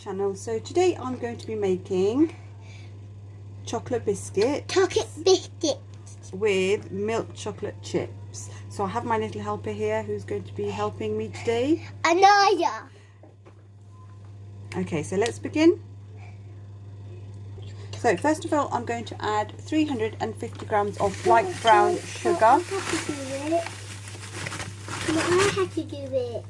channel. So today I'm going to be making chocolate biscuits with milk chocolate chips. So I have my little helper here who's going to be helping me today. Anaya. Okay, so let's begin. So first of all, I'm going to add 350 grams of light brown sugar. I have to do it.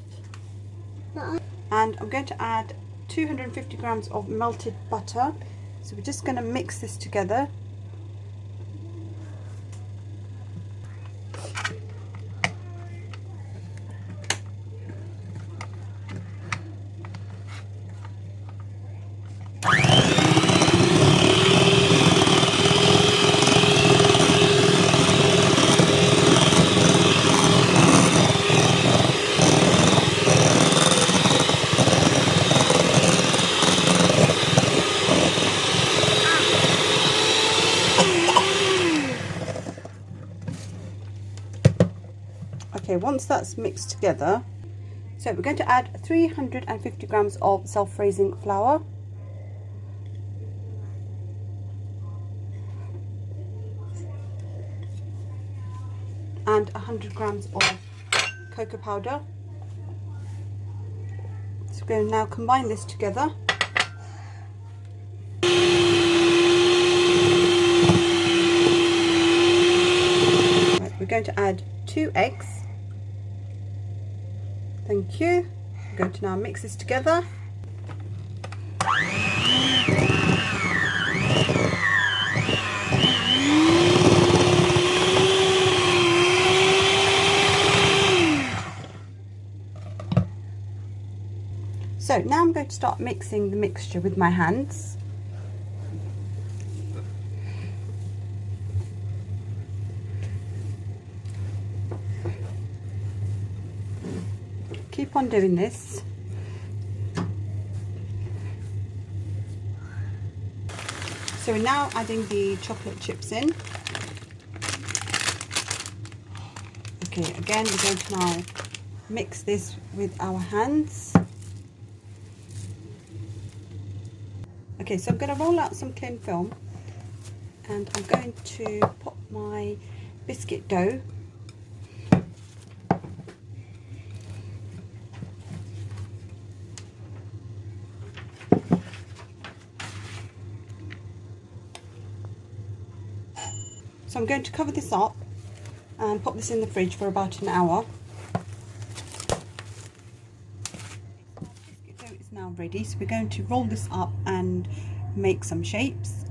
And I'm going to add 250 grams of melted butter. So we're just going to mix this together. Okay, once that's mixed together, so we're going to add 350 grams of self-raising flour. And 100 grams of cocoa powder. So we're going to now combine this together. Right, we're going to add 2 eggs. Thank you. I'm going to now mix this together. So now I'm going to start mixing the mixture with my hands. Keep on doing this. So we're now adding the chocolate chips in. Okay, again we're going to now mix this with our hands. Okay, so I'm going to roll out some cling film and I'm going to put my biscuit dough . So I'm going to cover this up and pop this in the fridge for about an hour. Biscuit dough is now ready, so we're going to roll this up and make some shapes.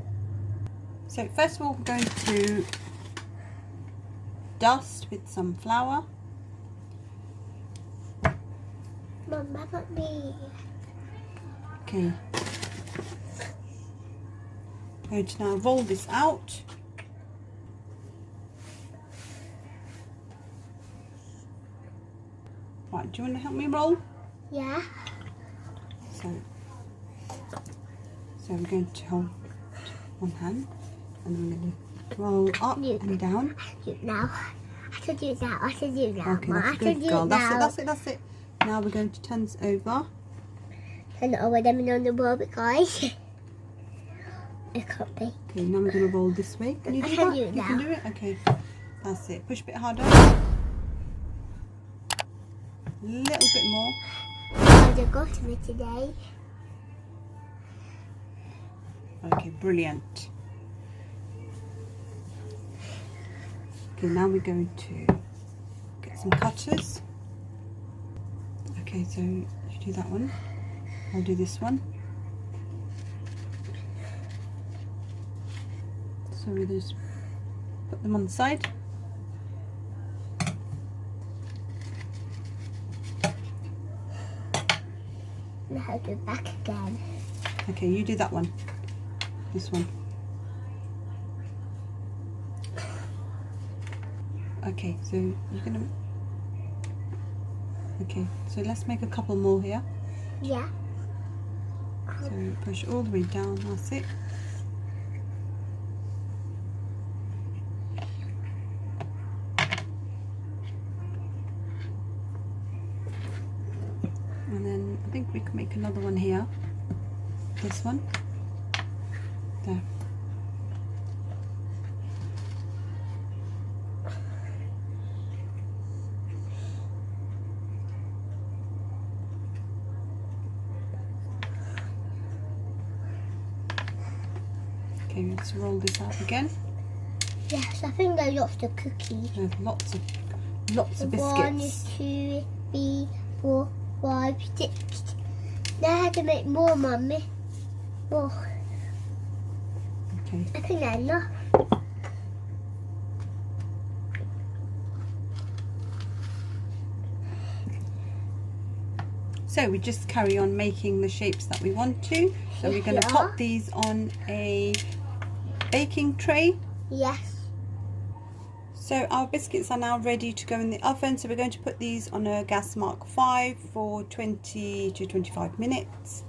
So first of all, we're going to dust with some flour. Mama, not me. Okay. I'm going to now roll this out. Right, do you want to help me roll? Yeah. So we're going to hold one hand and then we're going to roll up and down. Now. I should do that. I should do that. Okay, that's good, girl. That's it. Now we're going to turn this over. Turn it over, let me know on the bowl, guys. It can't be. Okay, now we're going to roll this way. Can you do that? You can do it? Okay, that's it. Push a bit harder. A little bit more. I got to me today. Okay, brilliant. Okay, now we're going to get some cutters. Okay, so you do that one. I'll do this one. So we just put them on the side. Now go back again. Okay, you do that one. This one. Okay, so you're gonna. Okay, so let's make a couple more here. Yeah. So push all the way down. That's it. And then I think we can make another one here. this one. There. Okay, let's roll this out again. Yes, I think there's lots of cookies. There's lots of biscuits. 1, 2, 3, 4, 5, 6. Now I have to make more, Mummy. More. Okay. I think that's enough. So we just carry on making the shapes that we want to. So we're going to pop these on a baking tray. Yes. So our biscuits are now ready to go in the oven. So we're going to put these on a gas mark 5 for 20 to 25 minutes.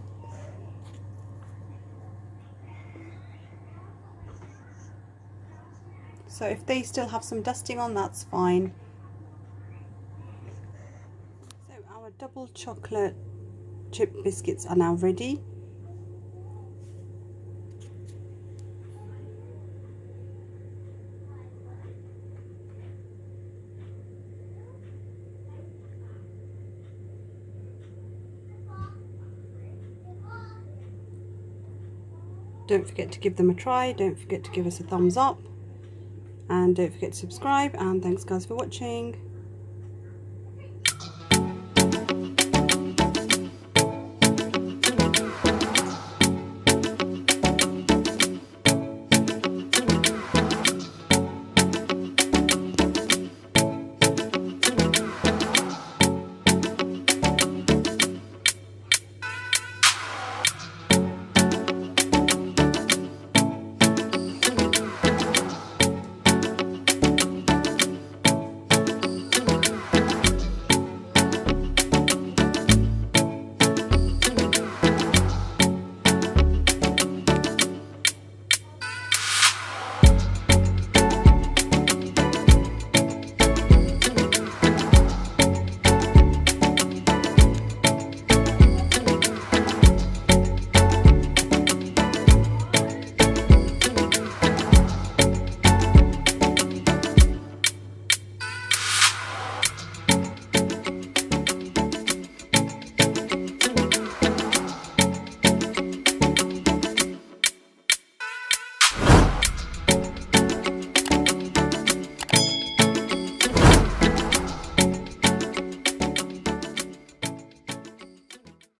So if they still have some dusting on, that's fine. So our double chocolate chip biscuits are now ready. Don't forget to give them a try, don't forget to give us a thumbs up, and don't forget to subscribe, and thanks guys for watching.